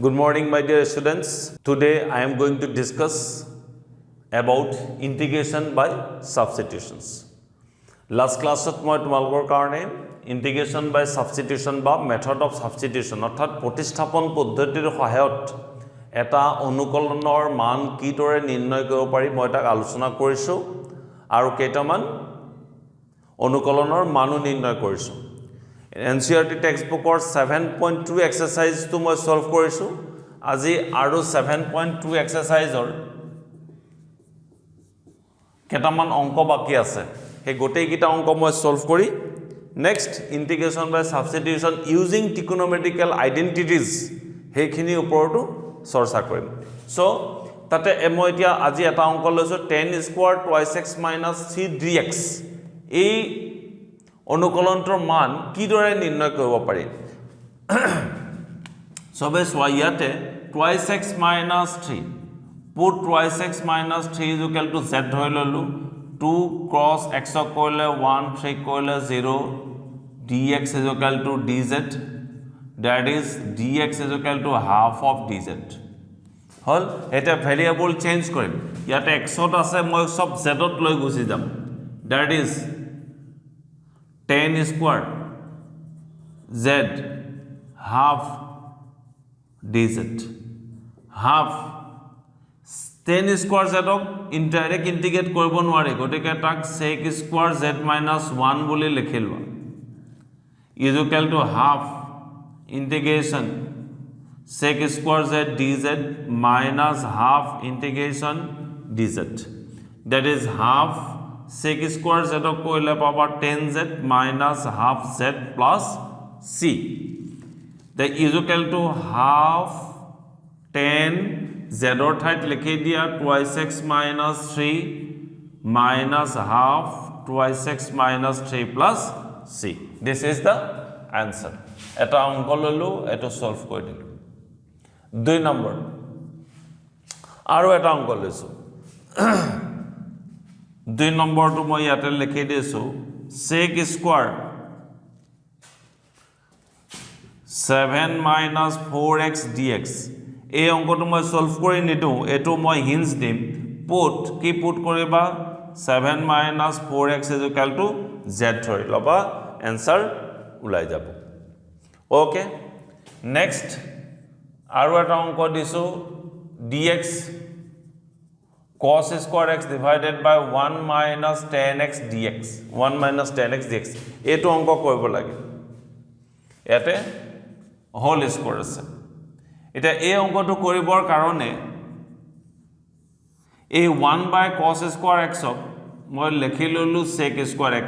Good morning, my dear students. Today I am going to discuss about integration by substitutions. Last class মই তোমালোকৰ কাৰণে integration by substitution বা method of substitution অৰ্থাৎ প্ৰতিস্থাপন পদ্ধতিৰ সহায়ত এটা অনুকলনৰ মান কিদৰে নিৰ্ণয় কৰিব পাৰি মই তাক আলোচনা কৰিছো আৰু কেইটামান অনুকলনৰ মানো নিৰ্ণয় কৰিছো NCERT textbook or 7.2 exercise to moi solve korisu aji aru 7.2 exercise or ketaman onko baki ase he gotei kita onko moi solve kori next integration by substitution using trigonometrical identities he khini upor to sorsa korim so tate moi etia aji eta onko loiso 10 square twice x minus 3 dx ei অনুকলনটোৰ মান কিদৰে নিৰ্ণয় কৰিব পাৰি সবে সোয়াতে twice x minus 3 put twice x minus 3 is equal to z ধৰি ললো 2 cross x কৰিলে 1 3 কৰিলে 0 dx is equal to dz that is dx is equal to half of dz হল এটা ভেৰিয়েবল চেঞ্জ কৰিম ইয়াতে x ত আছে মই সব z ত লৈ গুছি যাম that is 10 square z half dz half 10 square z ok indirect integrate koribo nware gotike tak sec square z minus 1 boli likhilwa is equal to half integration sec square z dz minus half integration dz that is half sec square z koile power 10z minus half z plus c that is equal to half 10 z or thait likhe dia twice x minus 3 minus half twice x minus 3 plus c this is the answer eta অঙ্ক ললো এটো solve কৰি দিলো 2 number আৰু এটা অঙ্ক লৈছো 2 number তো মই ইয়াতে লিখি দিছো sec square 7 minus 4x dx এই অঙ্কটো মই সলভ কৰি নিদু এটো মই হিন্স দিম পুট কি পুট কৰিবা 7 minus 4x is equal to z ধৰি লবা आंसर উলাই যাব ওকে নেক্সট আৰু এটা অঙ্ক দিছো dx cos square x divided by 1 minus 10x dx 1 minus 10x dx eto অঙ্ক কৰিব লাগে এতে হোল স্কয়াৰ আছে এটা এই অঙ্কটো কৰিবৰ কাৰণে এই 1 by cos square x ক মই লিখি ললো sec square x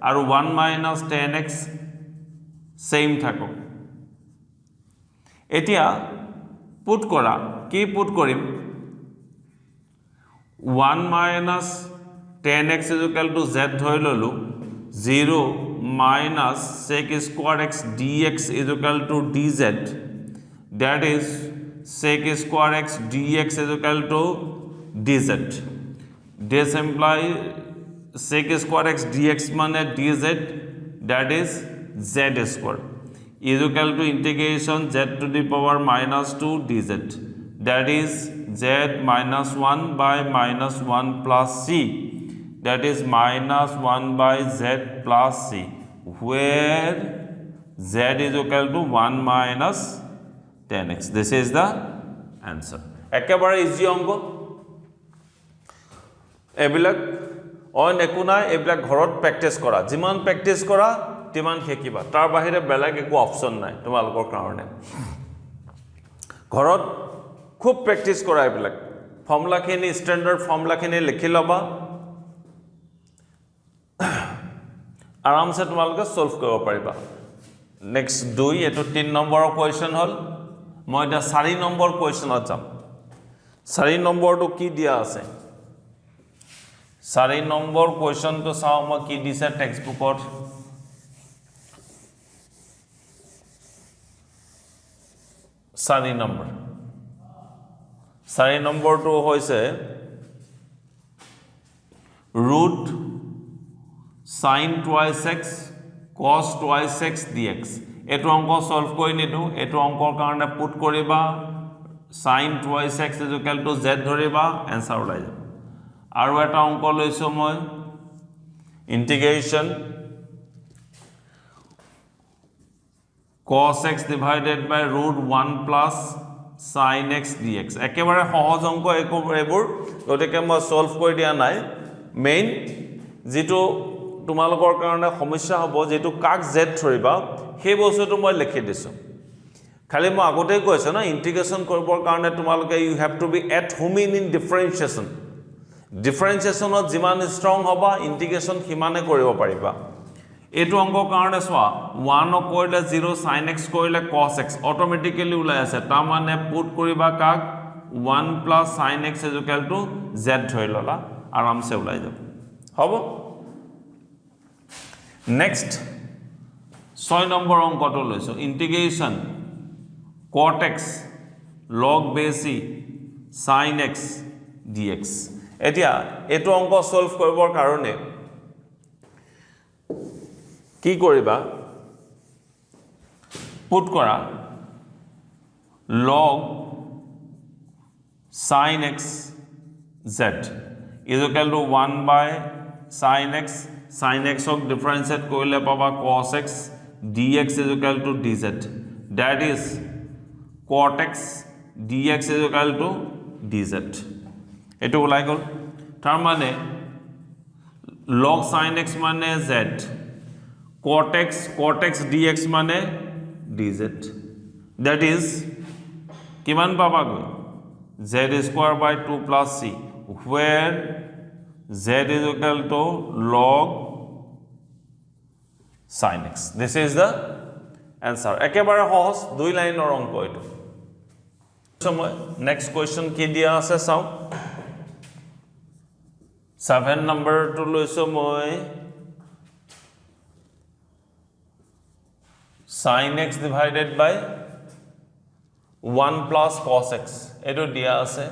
আৰু 1 minus 10x সেম থাকক এতিয়া পুট কৰা কি পুট কৰিম 1 minus 10x is equal to z ধৰি ললো 0 minus sec square x dx is equal to dz that is sec square x dx is equal to dz this imply sec square x dx মানে dz that is z square is equal to integration z to the power minus 2 dz that is z minus 1 by minus 1 plus c that is minus 1 by z plus c where z is equal to 1 minus 10x this is the answer ekebare easy অঙ্ক এবিলাক on একো নাই এবিলাক ঘৰত প্ৰ্যাকটিছ কৰা যিমান প্ৰ্যাকটিছ কৰা তিমান হেকিবা তাৰ বাহিৰে বেলেগ একো অপচন নাই তোমালোকৰ কাৰণে ঘৰত খুব প্ৰ্যাকটিছ কৰা এবিলাক ফৰ্মুলা খিনি স্ট্যান্ডাৰ্ড ফৰ্মুলা খিনি লিখি লবা আৰামসে তোমালোকে সলভ কৰিব পাৰিবা নেক্সট 2 এটো 3 নম্বৰৰ কোৱেশ্চন হল মই এটা 4 নম্বৰ কোৱেশ্চনত যাম 4 নম্বৰটো কি দিয়া আছে 4 নম্বৰ কোৱেশ্চনটো চাও মই কি দিছে টেক্সটবুকত 4 নম্বৰ 4 নম্বৰটো হৈছে root sin twice x cos twice x dx এটো অঙ্ক সলভ কৰি নিদু এটো অঙ্কৰ কাৰণে পুট কৰিবা sin 2x = z ধৰিবা आंसर ওলাই যাব আৰু এটা অঙ্ক লৈছো মই ইন্টিগ্ৰেশন cos x divided by root 1 plus sin x dx একেবাৰে সহজ অঙ্ক এবোৰ গতিকে মই সলভ কৰি দিয়া নাই মেইন যেটো তোমালোকৰ কাৰণে সমস্যা হ'ব যেটো কাক z ধৰিবা সেই বস্তুটো মই লিখি দিছো খালি মই আগতেই কৈছো না ইন্টিগ্ৰেশন কৰিবৰ কাৰণে তোমালোকে you have to be at home in differentiation ডিফাৰেন্সিয়েশনত যিমান ষ্ট্ৰং হবা ইন্টিগ্ৰেশন সিমানে কৰিব পাৰিবা এটো অঙ্কৰ কাৰণে সোৱা 1 কৰিলে 0 sin x কৰিলে cos x অটোমেটিক্যালি ওলাই আছে তাৰ মানে পুট কৰিবা কাক 1 plus sin x = z ধৰি ললা আৰামছে ওলাই যাব হ'ব নেক্সট 6 নম্বৰ অঙ্কটো লৈছো ইন্টিগ্ৰেশন cot x log base e sin x dx এতিয়া এটো অঙ্ক সলভ কৰিবৰ কাৰণে কি কৰিবা পুট কৰা log sin x z = 1 by sin x ক ডিফাৰেন্সিয়েট কৰিলে পাবা cos x dx = dz that is cot x dx = dz এটো ওলাই গল তাৰ মানে log sin x মানে z cot x dx মানে dz that is কিমান পাবা গৈ z² by 2 plus c where z = log sin x this is the answer একেবাৰে সহজ দুই লাইনৰ অঙ্ক এটো সময় নেক্সট কোয়েশ্চন কি দিয়া আছে চাও 7 নম্বৰ টু লৈছো মই sin x divided by 1 plus cos x এটো দিয়া আছে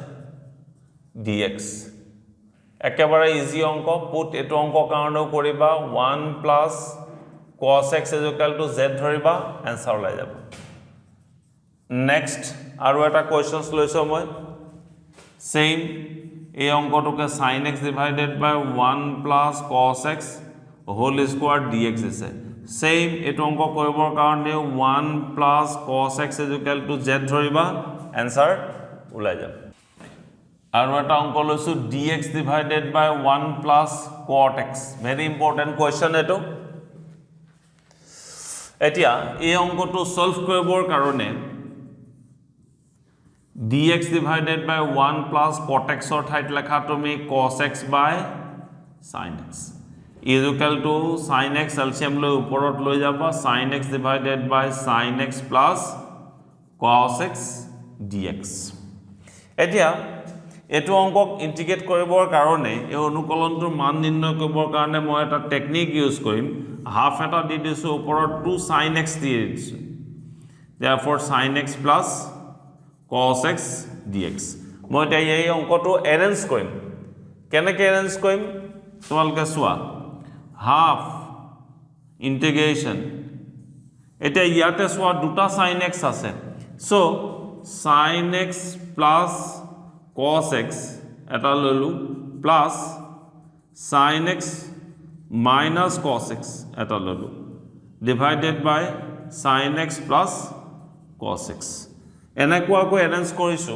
dx একেবাৰে ইজি অঙ্ক পুট এটো অঙ্ক কাৰণেও কৰিবা 1 plus cos x = z ধৰিবা आंसर ওলাই যাব নেক্সট আৰু এটা কোয়েশ্চনস লৈছো মই সেম এই অঙ্কটোকে sin x divided by 1 plus cos x whole square dx আছে সেম এটো অঙ্ক কৰিবৰ কাৰণে 1 plus cos x = z ধৰিবা आंसर ওলাই যাব আৰু এটা অঙ্ক লৈছো dx divided by 1 plus cot x very important question এটো এতিয়া এই অঙ্কটো সলভ কৰিবৰ কাৰণে dx divided by 1 plus cot x or ঠাইত লেখা তুমি cos x by sin x = sin x এলচিয়াম লৈ ওপৰত লৈ যাবা sin x divided by sin x plus cos x dx এতিয়া এটো অঙ্কক ইন্টিগ্ৰেট কৰিবৰ কাৰণে এই অনুকলনটোৰ মান নিৰ্ণয় কৰিবৰ কাৰণে মই এটা টেকনিক ইউজ কৰিম হাফ এটা দি দিছো ওপৰত 2 sin x দি দিছো therefore sin x plus cos x dx মই এতিয়া এই অঙ্কটো এৰেঞ্জ কৰিম কেনেকৈ এৰেঞ্জ কৰিম তোমালোকে চোৱা হাফ ইন্টিগ্ৰেশন এটা ইয়াতে চোৱা দুটা sin x আছে so sin x plus cos x এটা ললো plus sin x minus cos x এটা ললো divided by sin x plus cos x এনেকুৱাকৈ এৰেঞ্জ কৰিছো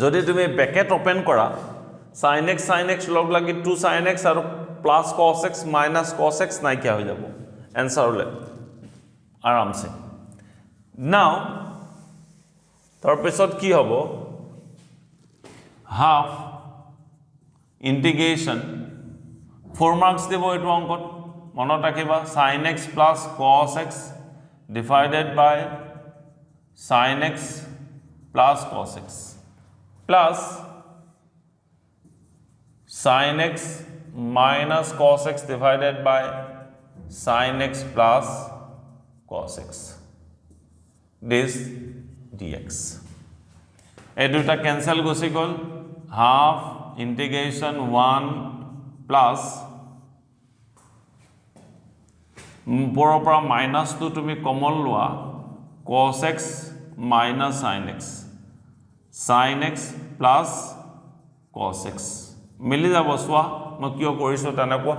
যদি তুমি ব্ৰেকেট ওপেন কৰা sin x লগ লাগি 2 sin x আৰু plus cos x minus cos x নাইকিয়া হৈ যাব आंसर ওলাই আৰামছে নাও তাৰপিছত কি হ'ব হাফ ইন্টিগ্ৰেশন 4 মাৰ্কস দেব এটো অঙ্কত মনত ৰাখিবা sin x plus cos x divided by sin x plus cos x plus sin x minus cos x divided by sin x plus cos x this dx এই দুটা ক্যান্সেল গুছি গল হাফ ইন্টিগ্রেশন 1 plus ওপৰৰ পৰা মাইনাসটো তুমি common লোৱা cos x minus sin x plus cos x মিলি যাব সোৱা মই কিয় কৰিছো তেনেকুৱা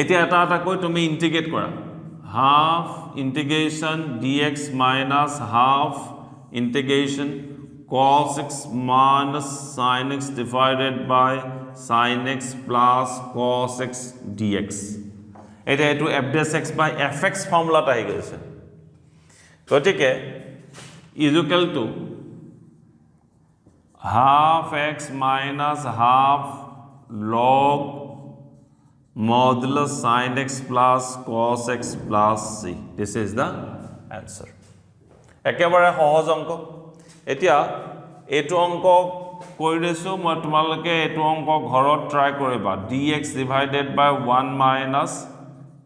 এতিয়া এটা কৈ তুমি ইন্টিগ্ৰেট কৰা half integration dx minus half integration cos x minus sin x divided by sin x plus cos x dx এটা এটো f dash x by fx formula টা আহি গৈছে গতিকে is equal to half x minus half log modulus sin x plus cos x plus c this is the answer একেবাৰে সহজ অংক এতিয়া এটো অংক কৈ দিছো মই তোমালকে এটো অংক ঘৰত ট্ৰাই কৰিবা dx divided by 1 minus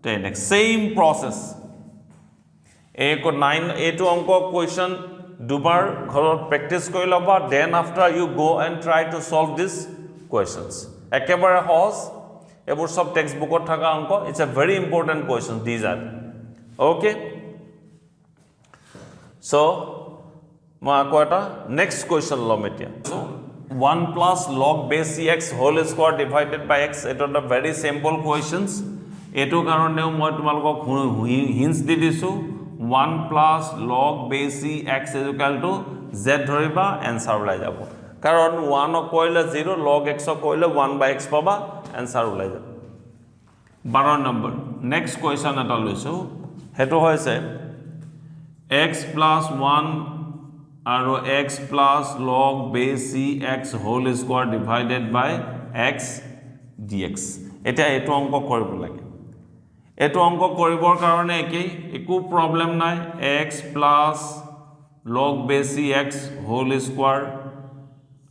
10x same process एक 9 एटो अंक क्वेश्चन दुबार घरत प्रैक्टिस কৰি লবা then after you go and try to solve these questions একেবাৰে সহজ এবোৰ সব টেক্সট বুকত থাকা অংক it's a very important question these are okay so মই আকৌ এটা next question লম এতিয়া so 1 plus log base cx whole square divided by x এটা very simple questions এটো কাৰণেও মই তোমালোকক hints দি দিছো 1 plus log base c x is equal to z ধৰিবা आंसर ওলাই যাব কাৰণ 1 কইলে 0 log x কইলে 1 by x পাবা आंसर ওলাই যাব 12 নম্বৰ নেক্সট কোৱেশ্চন এটা লৈছো হেতু হৈছে x plus 1 আৰু x plus log base c x whole square divided by x dx এটা এটো অংক কৰিব লাগে এটো অংক কৰিবৰ কাৰণে একো প্ৰবলেম নাই x plus log base x whole square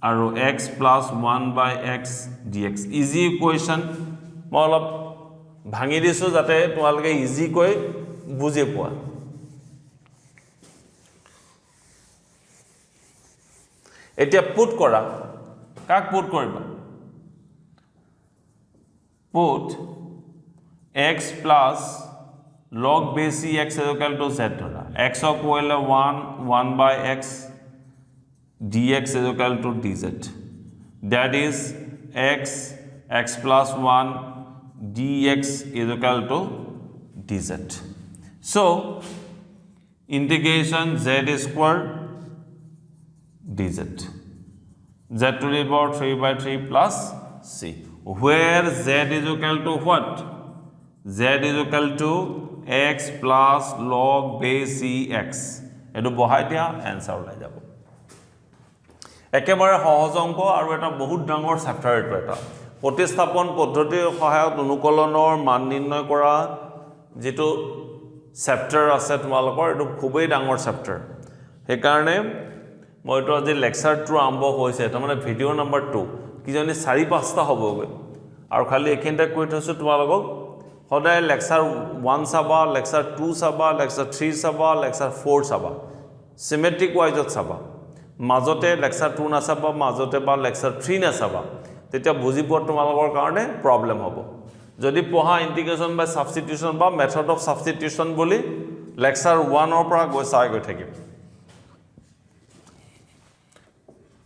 আৰু x plus 1 by x dx easy equation মই অলপ ভাঙি দিছো যাতে তোমালকে ইজি কৈ বুজি পোৱা এতিয়া পুট কৰা কাক পুট কৰিবা put x plus log base c x is equal to z ধৰা x কইলে 1 by x dx is equal to dz that is x plus 1 dx is equal to dz so integration z square dz z to the power 3 by 3 plus c where z is equal to what z is equal to x plus log base c x এটো বহাই দিয়া answer ওলাই যাব একেবাৰে সহজ অংক আৰু এটা বহুত ডাঙৰ চ্যাপ্টাৰ এটো এটা প্ৰতিস্থাপন পদ্ধতিৰ সহায়ত অনুকলনৰ মান নিৰ্ণয় কৰা যেটো চ্যাপ্টাৰ আছে তোমালোকৰ এটো খুবেই ডাঙৰ চ্যাপ্টাৰ হে কাৰণে মইটো আজি লেকচাৰটো আৰম্ভ হৈছে তাৰ মানে ভিডিও নম্বৰ 2 কিজনি 4-5টা হ'বগে আৰু খালি এখিনটা কৈ থৈছো তোমালোকক সদায় লেকচাৰ 1 চাবা লেকচাৰ 2 চাবা লেকচাৰ 3 চাবা লেকচাৰ 4 চাবা সিমেট্ৰিক ওয়াইজত চাবা মাজতে লেকচাৰ 2 না চাবা মাজতে বা লেকচাৰ 3 না চাবা তেতিয়া বুজি পোৱা তোমালোকৰ কাৰণে প্ৰবলেম হ'ব যদি পঢ়া ইন্টিগ্ৰেশন বাই সাবস্টিটিউশন বা মেথড অফ সাবস্টিটিউশন বুলি লেকচাৰ 1 ৰ পৰা গৈ থাকিম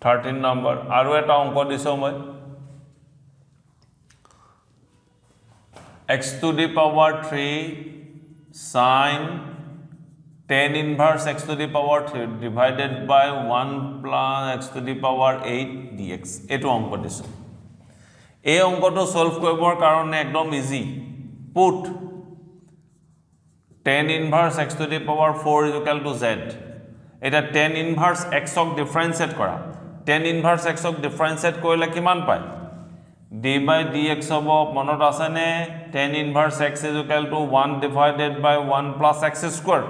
13 নম্বৰ আৰু এটা অংক দিছো মই x to the power 3 sin tan inverse x to the power 3 divided by 1 plus x to the power 8 dx এটো অংক দিছো এই অংকটো সলভ কৰিবৰ কাৰণে একদম easy put tan inverse x to the power 4 is equal to z এটা tan inverse x ক ডিফাৰেন্সিয়েট কৰা tan inverse x ক ডিফাৰেন্সিয়েট কৰিলে কিমান পায় d by dx হ'ব মনত আছে নে tan inverse x is equal to 1 divided by 1 plus x square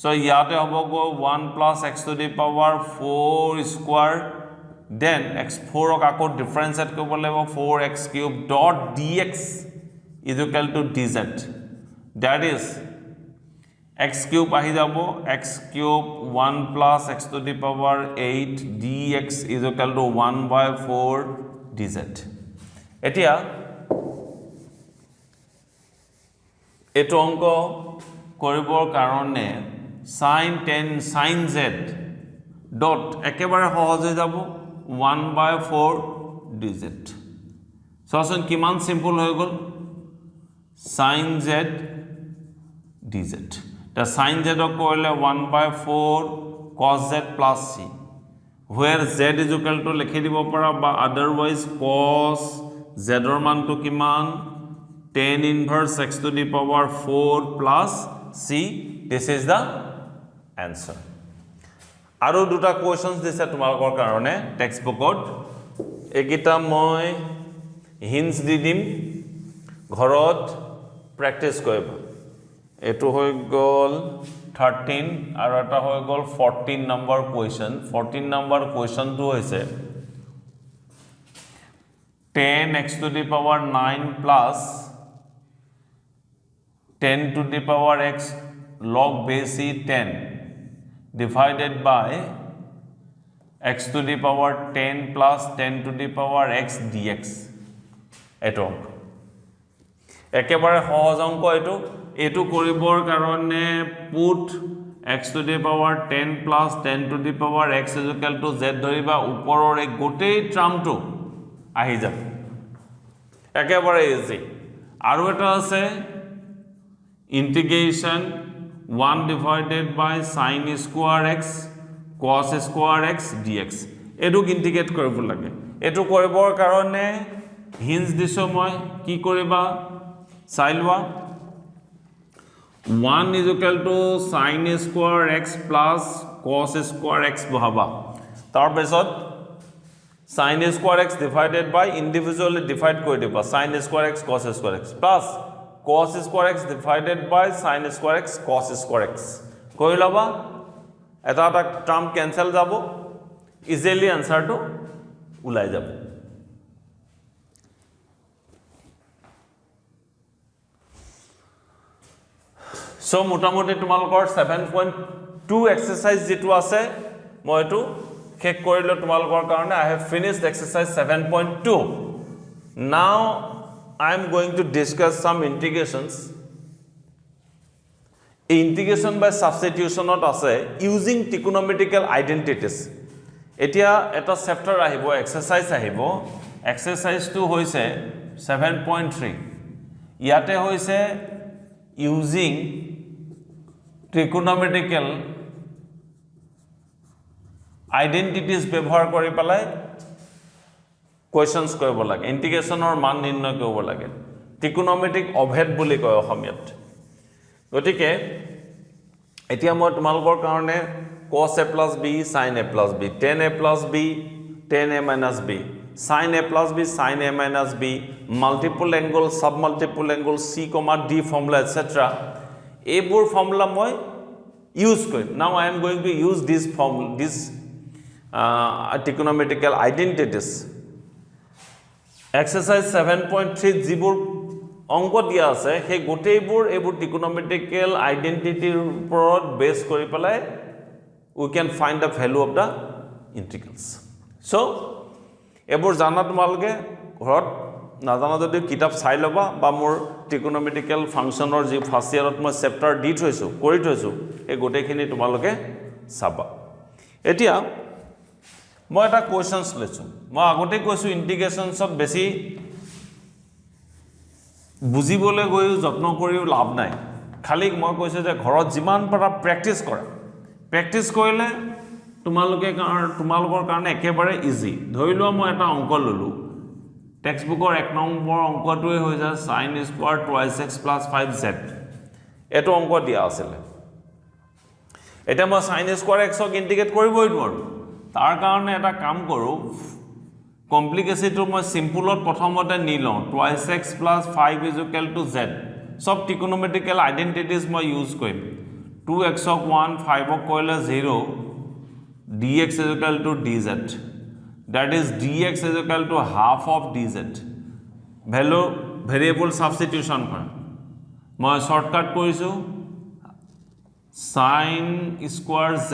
so ইয়াতে হ'ব গো 1 plus x to the power 4 square then x4 ক আকৌ ডিফাৰেন্সিয়েট কৰিব লাগিব 4x cube dot dx is equal to dz that is x cube আহি যাব x cube 1 plus x to the power 8 dx is equal to 1 by 4 dz এতিয়া এটো অঙ্ক কৰিবৰ কাৰণে sin 10 sin z ডট একেবাৰে সহজ হৈ যাব 1/4 dz সসন কিমান সিম্পল হৈ গল sin z dz তা sin z ক কৰিলে 1/4 cos z plus c where z is equal to লিখি দিব পাৰা বা otherwise cos z ৰ মানটো কিমান tan inverse x to the power 4 plus c this is the answer আৰু দুটা কোৱেশ্চনস দিছে তোমালোকৰ কাৰণে টেক্সট বুকত একিটা মই হিন্টস দি দিম ঘৰত প্ৰ্যাকটিছ কৰিবা এটো হৈ গল 13 আৰু এটা হৈ গল 14 নম্বৰ কোৱেশ্চন 14 নম্বৰ কোৱেশ্চনটো হৈছে 10x to the power 9 plus 10 to the power x log base 10 divided by x to the power 10 plus 10 to the power x dx এটো একেবাৰে সহজ অংক এটো কৰিবৰ কাৰণে put x to the power 10 plus 10 to the power x is equal to z ধৰিবা ওপৰৰ এক গোটেই টাৰ্মটো আহি যাব একেবাৰে ইজি আৰু এটা আছে integration 1 divided by sin square x cos square x dx এটো ইন্টিগ্ৰেট কৰিব লাগে এটো কৰিবৰ কাৰণে হিন্টস দিছো মই কি কৰিবা চাইলৱা 1 is equal to sin square x plus cos square x বহাবা তাৰ পিছত sin square x divided by individually divide কৰি দিবা sin square x cos square x plus cos square x divided by sin square x cos square x কৰি লবা এটা এটা term cancel যাব easily আনসাৰটো ওলাই যাব সো মোটামুটি তোমালোকৰ 7.2 এক্সাৰসাইজ যেটো আছে মই এটো শেষ কৰিলো তোমালোকৰ কাৰণে I have finished exercise 7.2 now I am going to discuss some integrations. Integration by substitution ot ase using trigonometrical identities. Etia eta chapter ahibo exercise ahibo exercise to hoise 7.3 yate hoise using trigonometrical identities ব্যবহার কৰি পেলাই questions কৰিব লাগে ইন্টিগ্ৰেশনৰ মান নিৰ্ণয় কৰিব লাগে trigonometric অভেদ বুলি কয় অসমীয়াত গতিকে এতিয়া মই তোমালোকৰ কাৰণে cos a plus b sin a plus b tan a plus b tan a minus b sin a plus b sin a minus b multiple angle sub multiple angle c d formula etc এইবোৰ formula মই use কৰিম now I am going to use this formula this trigonometrical identities exercise 7.3 জিবোৰ অংক দিয়া আছে হে গোটেইবোৰ এবোৰ trigonometrical identity ওপৰত base কৰি পেলাই we can find the value of the integrals so এবোৰ জানা তোমালকে ঘৰত নাজানা যদি কিতাপ চাই লবা বা মোৰ trigonometrical functionৰ যি ফাৰ্স্ট ইয়াৰত মই চেপ্টাৰ দি থৈছো কৰি থৈছো এই গোটেইখিনি তোমালকে চাবা এতিয়া মই এটা কোৱেশ্চনছ লৈছো মই আগতে কৈছো ইন্টিগ্ৰেশনছত বেছি বুজিবলৈ গৈ যত্ন কৰিও লাভ নাই খালি মই কৈছো যে ঘৰত যিমান পাৰা প্ৰ্যাকটিছ কৰিলে তোমালোকৰ কাৰণে একেবাৰে ইজি ধৰিলো মই এটা অংক ললো টেক্সট বুকৰ 1 নম্বৰ অংকটোৱে হৈ যায় sin square twice x plus 5z এটো অংক দিয়া আছিল এটা মই sin square x ক ইন্টিগ্ৰেট কৰিবই নোৱাৰো তাৰ কাৰণে এটা কাম কৰো কমপ্লিকেসিটো মই সিম্পলত প্ৰথমতে নি লওঁ twice x plus 5 is equal to z সব trigonometrical identities মই ইউজ কৰিম 2x ক 1 5 ক কৰিলে 0 dx is equal to dz that is dx is equal to half of dz value variable substitution কৰা মই শৰ্টকাট কৰিছো sin square z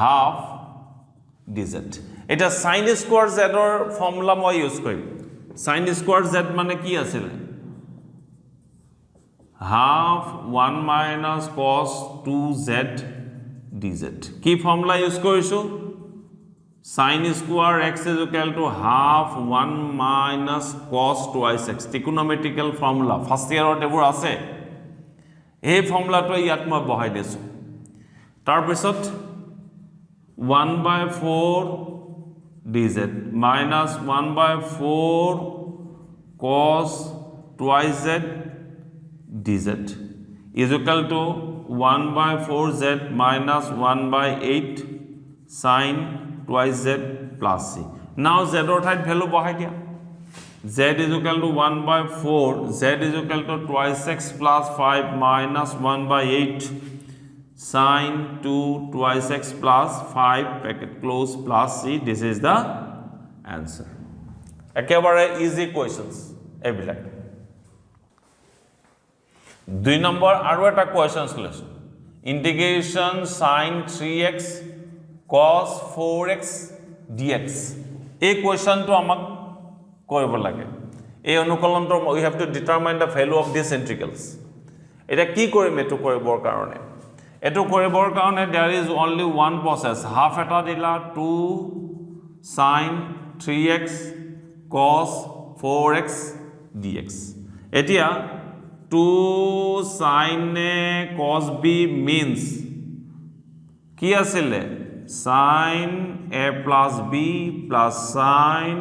half dz এটা sin square z ৰ ফৰ্মুলা মই ইউজ কৰিম sin square z মানে কি আছিল half 1 minus cos 2z dz. কি ফর্মুলা ইউজ কৰিছো sin square x is equal to half 1 minus cos twice x. Trigonometrical formula first year এবোৰ আছে এই ফৰ্মুলাটো ইয়াত মই বহাই দিছো তাৰ পিছত 1/4 dz minus 1/4 cos twice z dz is equal to 1/4z minus 1/8 sin twice z plus c. Now z or ঠাইত value বহাই দিয়া z is equal to 1/4 z is equal to twice x plus 5 minus 1/8 sin 2 twice x plus 5 bracket close plus c. This is the answer. একেবাৰে easy questions এইবিলাক 2 number আৰু এটা questions লৈছো integration sin 3x cos 4x dx এই কোৱেশ্চনটো আমাক কৰিব লাগে এই অনুকলনটো we have to determine the value of these integrals এটা কি কৰিম এটো কৰিবৰ কাৰণে এটো কৰিবৰ কাৰণে there is only one process half এটা দিলা 2 sin 3x cos 4x dx এতিয়া 2 sin cos b means কি আছিলে sin a plus b plus sin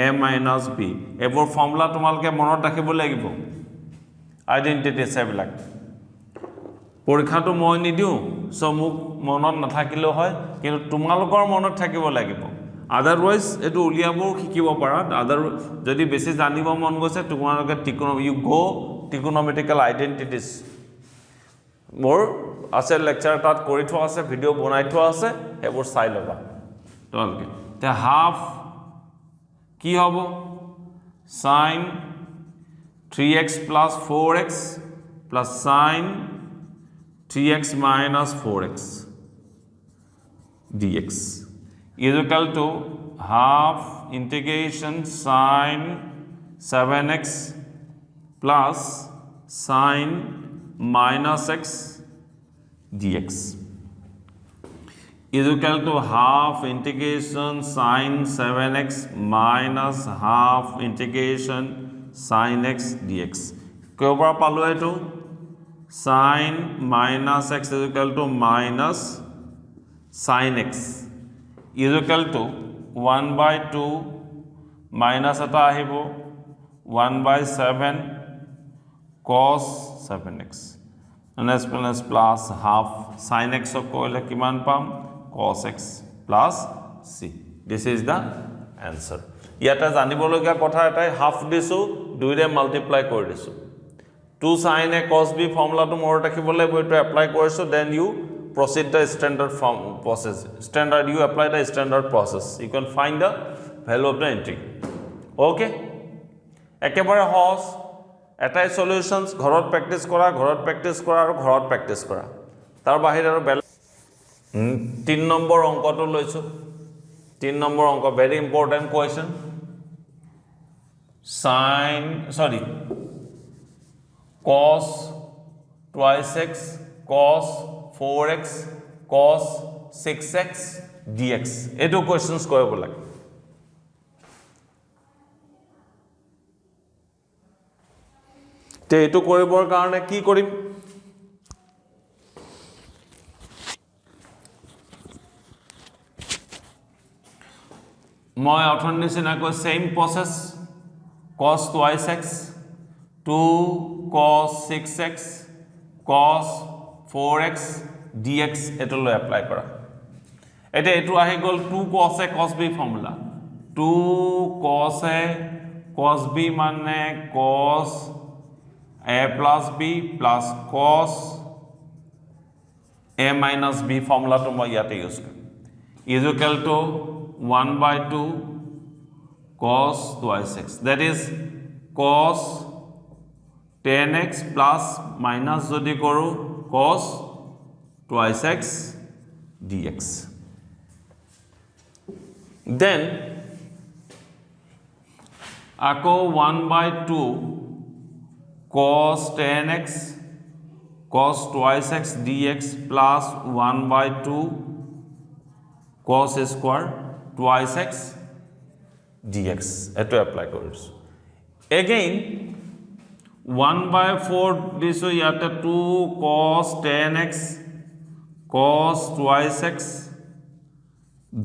a minus b এবোৰ ফৰ্মুলা তোমালকে মনত ৰাখিব লাগিব আইডেন্টিটি সেবিলাক পৰীক্ষাটো মই নিদিও সো মোক মনত নাথাকিলেও হয় কিন্তু তোমালোকৰ মনত থাকিব লাগিব আদাৰওয়াইজ এটো উলিয়াবো শিকিব পাৰা আদার যদি বেছি জানিব মন গৈছে তোমালোকে ইউ গো trigonometrical identities মোৰ আছে লেকচাৰ তাত কৰি থোৱা আছে ভিডিও বনাই থোৱা আছে এবোৰ চাই লবা তোমালোকে তে হাফ কি হ'ব sin 3x plus 4x plus sin 3x minus 4x dx is equal to half integration sin 7x plus sin minus x dx is equal to half integration sin 7x minus half integration sin x dx কয়বাৰ পালো এটো sin minus x is equal to minus sin x is equal to 1/2 minus এটা আহিব 1/7 cos 7x minus plus half sin x কইলে কিমান পাম cos x plus c. This is the answer. ইয়াতে জানিবলগীয়া কথা এটাই হাফ দিছো 2 ৰে মাল্টিপ্লাই কৰি দিছো 2 sin a cos b ফৰ্মুলাটো মনত ৰাখিব লাগিব এটো এপ্লাই কৰিছো then you proceed the standard form process you apply the standard process you can find the value of the entry okay একেবাৰে সহজ এটাই সলিউশনস ঘৰত প্ৰ্যাকটিস কৰা আৰু ঘৰত প্ৰ্যাকটিস কৰা তাৰ বাহিৰে আৰু 3 নম্বৰ অংকটো লৈছো 3 নম্বৰ অংক very important question cos twice x cos 4x cos 6x dx এটো কোৱেশ্চনস কৰিব লাগে তে এটো কৰিবৰ কাৰণে কি কৰিম মই অথন নিচিনাকৈ same process cos twice x 2 cos 6x cos 4x dx এটো লৈ এপ্লাই কৰা এটা এটো আহি গল 2 cos a cos b formula 2 cos a cos b মানে cos a plus b plus cos a minus b formula তো মই ইয়াতে ইউজ কৰিম is equal to 1/2 cos twice x that is cos 10x plus minus যদি কৰো cos twice x dx then আকৌ 1/2 cos 10x cos twice x dx plus 1 by 2 cos square twice x dx eto apply korisu again 1 by 4 diso yate 2 cos 10x cos twice x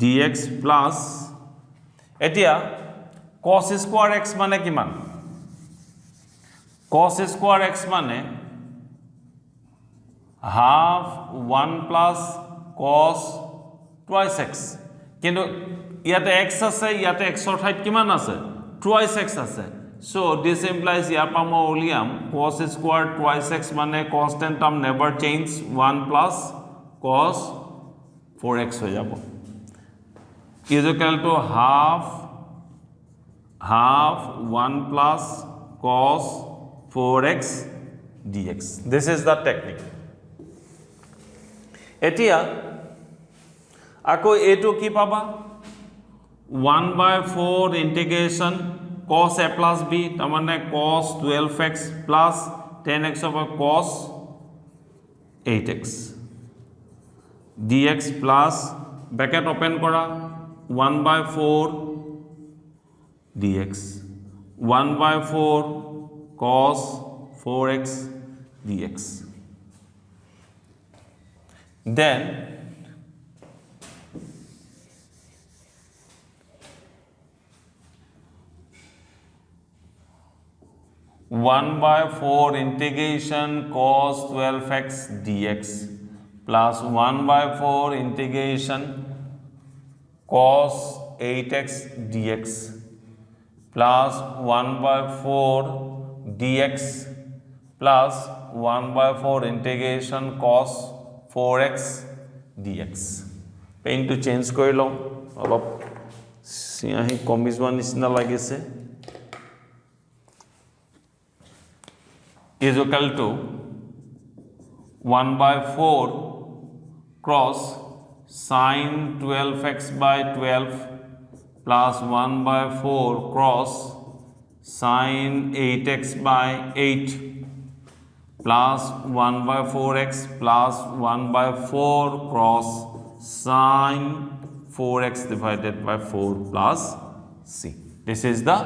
dx plus etia cos square x mane kiman cos square x mane half 1 plus cos twice x kintu yate x ase yate x or height kiman ase twice x ase so this implies yapa mo uliam cos square twice x mane constant term never change 1 plus cos 4x ho jabo is equal to half 1 plus cos 4x dx this is the technique etia ako a2 ki paba 1 by 4 integration cos a plus b tamane cos 12x plus 10x over cos 8x dx plus bracket open kora 1 by 4 dx 1 by 4 cos 4x dx then 1 by 4 integration cos 12x dx plus 1 by 4 integration cos 8x dx plus 1 by 4 dx plus 1 by 4 integration cos 4x dx pain to change kori lo olop siahi komizwa nisina lagise is equal to 1 by 4 cross sin 12x by 12 plus 1 by 4 cross sin 8x by 8 plus 1 by 4x plus 1 by 4 cross sin 4x divided by 4 plus c. This is the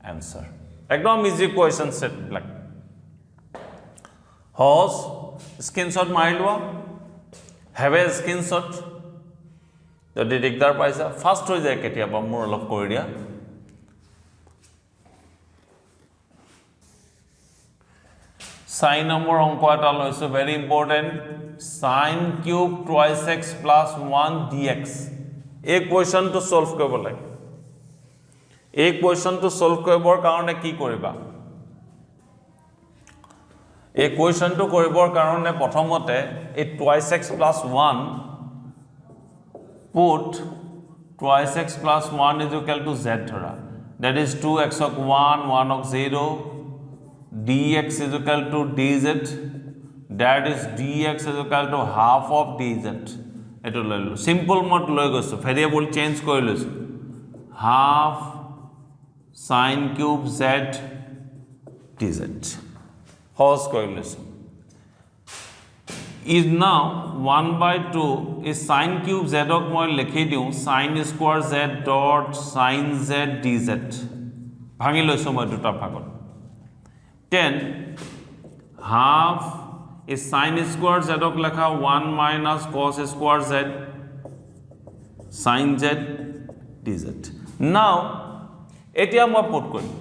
answer. Ekdom easy question set like horse screenshot marilwa have a screenshot যদি দিগদাৰ পাইছা fast হৈ যায় কেতিয়াবা মোৰ অলপ কৰি দিয়া sin নম্বৰ অংক এটা লৈছো very important sin cube twice x plus 1 dx এই কোৱেশ্চনটো সলভ কৰিব লাগে এই কোৱেশ্চনটো সলভ কৰিবৰ কাৰণে কি কৰিবা এই কোৱেশ্চনটো কৰিবৰ কাৰণে প্ৰথমতে এই twice x plus 1 put twice x plus 1 is equal to z dhara that is 2x of 1 1 of 0 dx is equal to dz that is dx is equal to half of dz eto lelo simple mod loi goisu variable change kori loisu half sin cube z dz horse kori loisu is now 1 by 2 is sin cube z ok moi likhi diu sin square z dot sin z dz bhangi loisu moi duta bhagot 10 half is sin square z ok lekha 1 minus cos square z sin z dz now etia moi put korim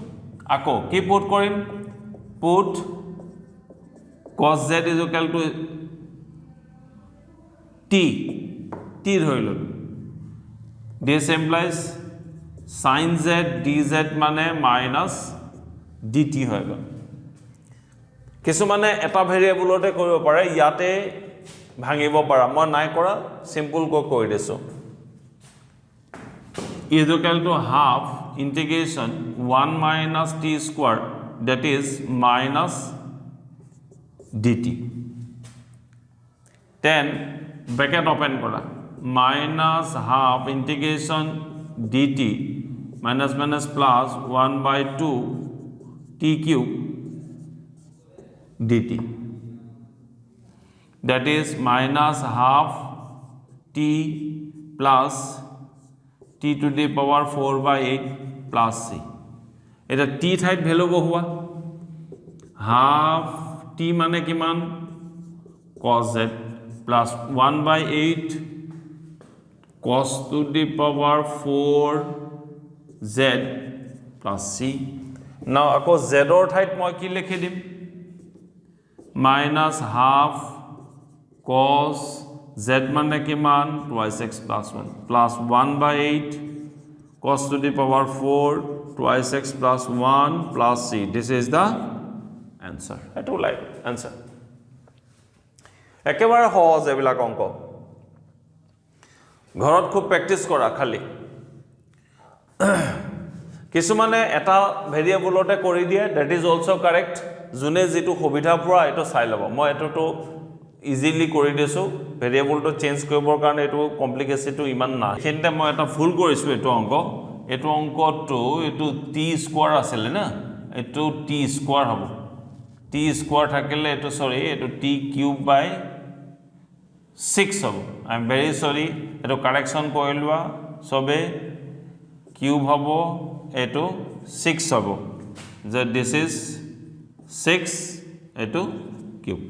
ako ki put korim put cos z is equal to t ধৰিলো this implies sin z dz মানে minus dt হৈ গল কিছু মানে এটা ভেৰিয়েবলতে কৰিব পাৰে ইয়াতে ভাঙিব পাৰা মই নাই কৰা সিম্পল কৰি দিছো is equal to half integration 1 minus t square that is minus dt 10 bracket open kora minus half integration dt minus minus plus 1 by 2 t cube dt. That is minus half t plus t to the power 4 by 8 plus c. এটা t ঠাইত value বহুৱা half t মানে কিমান cos z plus 1 by 8 cos to the power 4 z plus c. Now আকৌ z or ঠাইত মই কি লিখি দিম minus half cos z মানে কিমান twice x plus 1 plus 1 by 8 cos to the power 4 twice x plus 1 plus c. This is the answer. Eto like answer. একেবাৰে সহজ এবিলাক অংক ঘৰত খুব প্ৰেক্টিস কৰা খালি কিছুমানে এটা ভেৰিয়েবলতে কৰি দিয়ে that is also correct জুনে যেটো সুবিধা পুৰা এটো চাই লব মই এটোটো ইজিলি কৰি দিছো ভেৰিয়েবলটো চেঞ্জ কৰিবৰ কাৰণে এটো কমপ্লিকেচনটো ইমান না হেনতে মই এটা ভুল কৰিছো এটো অংকটো এটো t স্কয়াৰ আছিল না এটো t স্কয়াৰ হ'ব t স্কয়াৰ থাকিলে এটো সৰি এটো t কিউব বাই 6 হ'ব আই এম ভেৰি সৰি এটো কাৰেকশন কৰিলৱা সবে কিউব হ'ব এটো 6 হ'ব যে দিস ইজ 6 এটো কিউব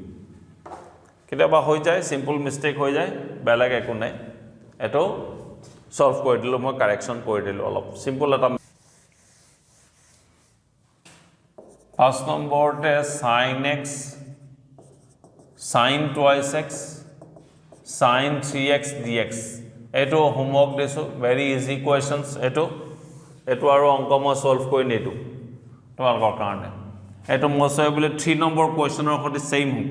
কেতিয়াবা হৈ যায় সিম্পল মিস্টেক হৈ যায় বেলেগ একো নাই এটো সলভ কৰি দিলো মই কাৰেকশন কৰি দিলো অলপ সিম্পল এটা ফাৰ্স্ট নম্বৰতে sin x sin twice x sin 3x dx এটো হোমৱৰ্ক দিছো ভেৰি ইজি কোৱেশ্চনস এটো আৰু অংক মই সলভ কৰি নেটো তোমালোকৰ কাৰণে এটো মই সয় বলে 3 নম্বৰ কোৱেশ্চনৰ সৈতে সেম হ'ব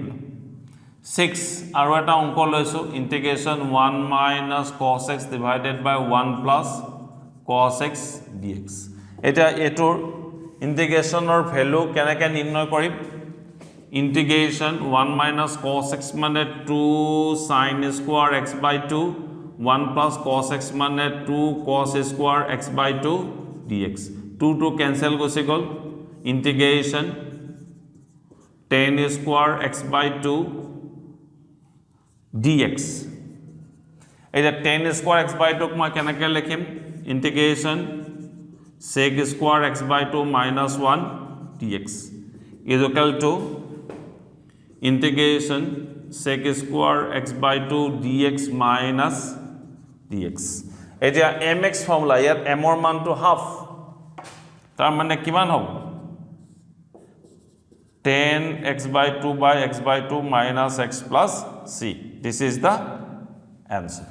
6 আৰু এটা অংক লৈছো ইন্টিগ্ৰেশন 1 minus cos x divided by 1 plus cos x dx এটা এটোৰ ইন্টিগ্ৰেশনৰ ভ্যালু কেনেকৈ নিৰ্ণয় কৰিম ইন্টিগ্ৰেশন 1 minus cos x মানে 2 sin square x by 2 1 plus cos x মানে 2 cos square x by 2 dx 2 to cancel গৈছে গল ইন্টিগ্ৰেশন tan square x by 2 dx এটা tan square x by 2 মই কেনেকৈ লিখিম ইন্টিগ্ৰেশন sec square x by 2 minus 1 dx is equal to integration sec square x by 2 dx minus dx. এতিয়া mx formula ইয়াত m ৰ মান to half তাৰ মানে কিমান হ'ব 10 x by 2 by x by 2 minus x plus c. This is the answer.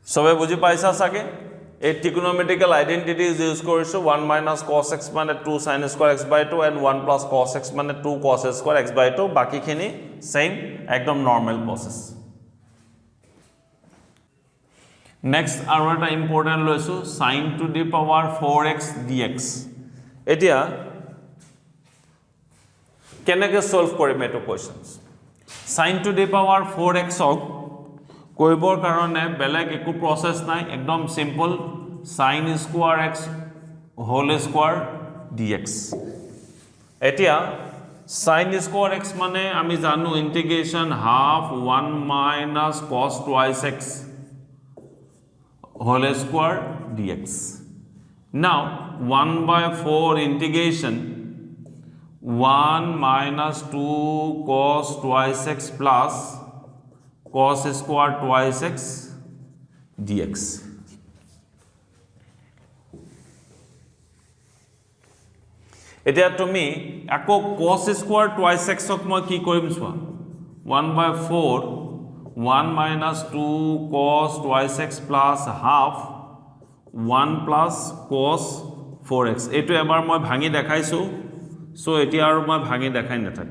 সবে বুজি পাইছা সাগে a trigonometrical identities use কৰিছো 1 minus cos x মানে 2 sin square x by 2 and 1 plus cos x মানে 2 cos square x by 2 বাকিখিনি same একদম normal process next আৰু এটা ইম্পৰ্টেন্ট লৈছো sin to the power 4x dx এতিয়া কেনেকৈ সলভ কৰিম এটো questions sin to the power 4x কৰিবৰ কাৰণে বেলেগ একো প্ৰসেস নাই একদম simple sin square x whole square dx এতিয়া sin square x মানে আমি জানো ইন্টিগ্ৰেশন half 1 minus cos twice x whole square dx now 1 by 4 integration 1 minus 2 cos twice x plus cos square twice x dx এতিয়া তুমি আকো cos square twice x ক মই কি কৰিম সোৱা 1 by 4 1 minus 2 cos twice x plus half 1 plus cos 4x এটো এবাৰ মই ভাঙি দেখাইছো সো এতিয়া আৰু মই ভাঙি দেখাই নাথাক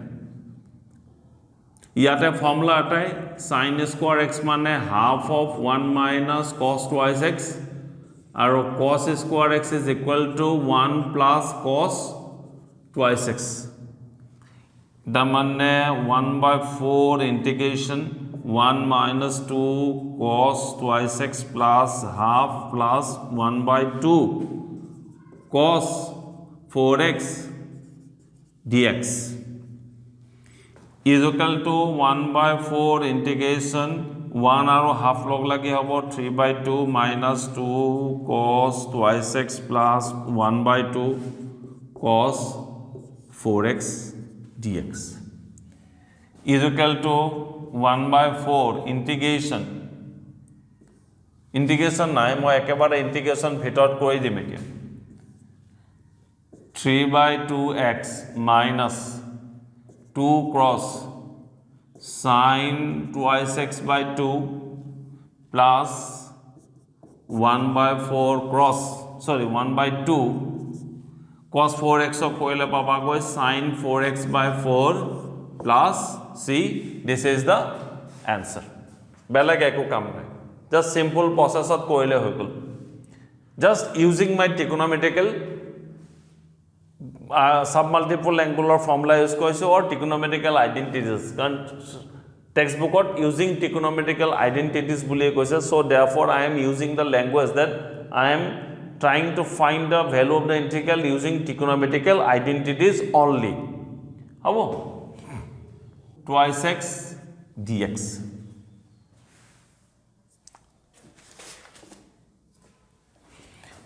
ইয়াতে ফৰ্মুলা এটাই sin square x মানে half of 1 minus cos twice x আৰু cos square x is equal to 1 plus cos twice x the মানে 1 by 4 integration 1 minus 2 cos twice x plus half plus 1 by 2 cos 4x dx is equal to 1/4 integration 1 আৰু half লগ লাগি হ'ব 3/2 minus 2 cos 2x plus 1/2 cos 4x dx is equal to 1/4 integration নাই মই একেবাৰে ইন্টিগ্ৰেশন ভিতৰত কৰি দিম এতিয়া 3/2x minus 2 cross sin 2x/2 plus 1/4 cross 1/2 cos 4x কইলে পাবা গৈ sin 4x/4 plus see this is the answer বেলেগ একো কাম নাই just simple process ত কইলে হৈ গল just using my trigonometrical sub multiple angular formula use koisu or trigonometrical identities kan textbook using trigonometrical identities buli koise so therefore I am using the language that I am trying to find the value of the integral using trigonometrical identities only habo twice x dx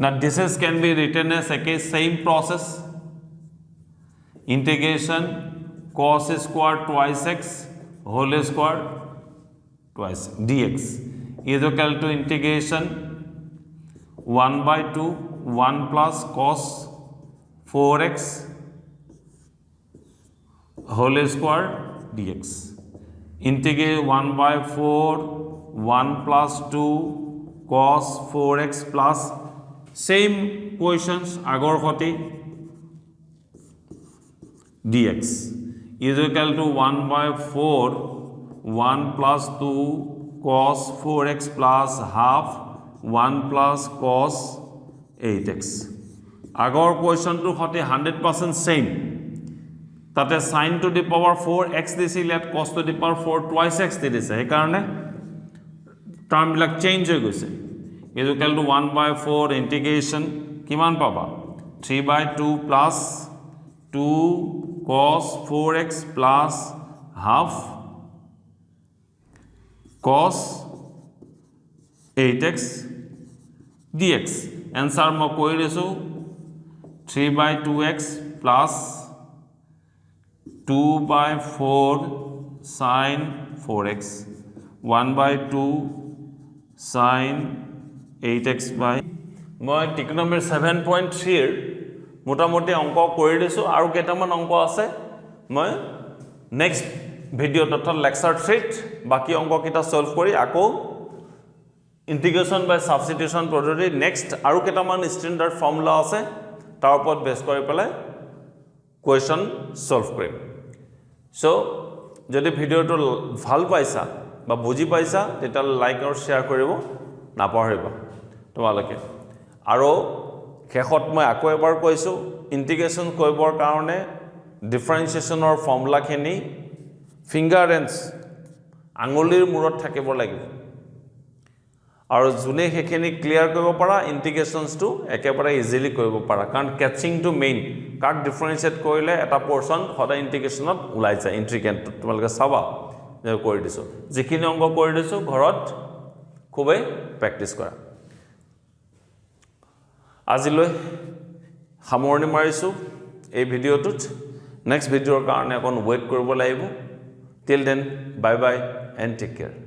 now this is can be written as a same process integration cos square twice x whole square twice dx is equal to integration 1/2 1 plus cos 4x whole square dx integrate 1/4 1 plus 2 cos 4x plus same questions agor khoti dx is equal to 1/4 1 plus 2 cos 4x plus half 1 plus cos 8x agor question to hote 100% same tate sin to the power 4x disil at cos to the power 4 twice x dise he karone term bilak change hoy goise is equal to 1/4 integration kiman paba 3/2 plus 2 cos 4x plus half cos 8x dx answer mo koi resu 3/2x plus 2/4 sin 4x 1/2 sin 8x by মই trigonometry 7.3 এর মোটামুটি অঙ্ক কৰি দিছো আৰু কেটামান অঙ্ক আছে মই নেক্সট ভিডিও তথা লেকচাৰ 3 বাকি অঙ্ক কিটা সলভ কৰি আকৌ ইন্টিগ্ৰেশন বাই সাবস্টিটিউশন পদ্ধতি নেক্সট আৰু কেটামান স্ট্যান্ডাৰ্ড ফৰ্মুলা আছে তাৰ ওপৰত বেস কৰি পেলাই কোৱেশ্চন সলভ কৰিম সো যদি ভিডিওটো ভাল পাইছা বা বুজি পাইছা তেতিয়া লাইক আৰু শেয়াৰ কৰিব নাপাহৰিবা তোমালোকে আৰু শেষত মই আকৌ এবাৰ কৈছো ইন্টিগ্ৰেশন কৰিবৰ কাৰণে ডিফাৰেন্সিয়েশনৰ ফৰ্মুলা খিনি ফিংগাৰ ৰেঞ্জ আঙুলিৰ মূৰত থাকিব লাগিব আৰু জুনে হেখিনি ক্লিয়াৰ কৰিব পাৰা ইন্টিগ্ৰেশনস টু একেবাৰে ইজিলি কৰিব পাৰা কাৰণ ক্যাচিং টু মেইন কাক ডিফাৰেন্সিয়েট কৰিলে এটা পোৰশন হদা ইন্টিগ্ৰেশনত ওলাই যায় ইন্টিগ্ৰেন্ট তোমালোকে চাবা যে কৰি দিছো যিখিনি অংক কৰি দিছো ঘৰত খুবেই প্ৰেক্টিস কৰা আজিলৈ সামৰণি মাৰিছো এই ভিডিওটোত নেক্সট ভিডিওৰ কাৰণে অকন ওয়েট কৰিব লাগিব till then bye bye and take care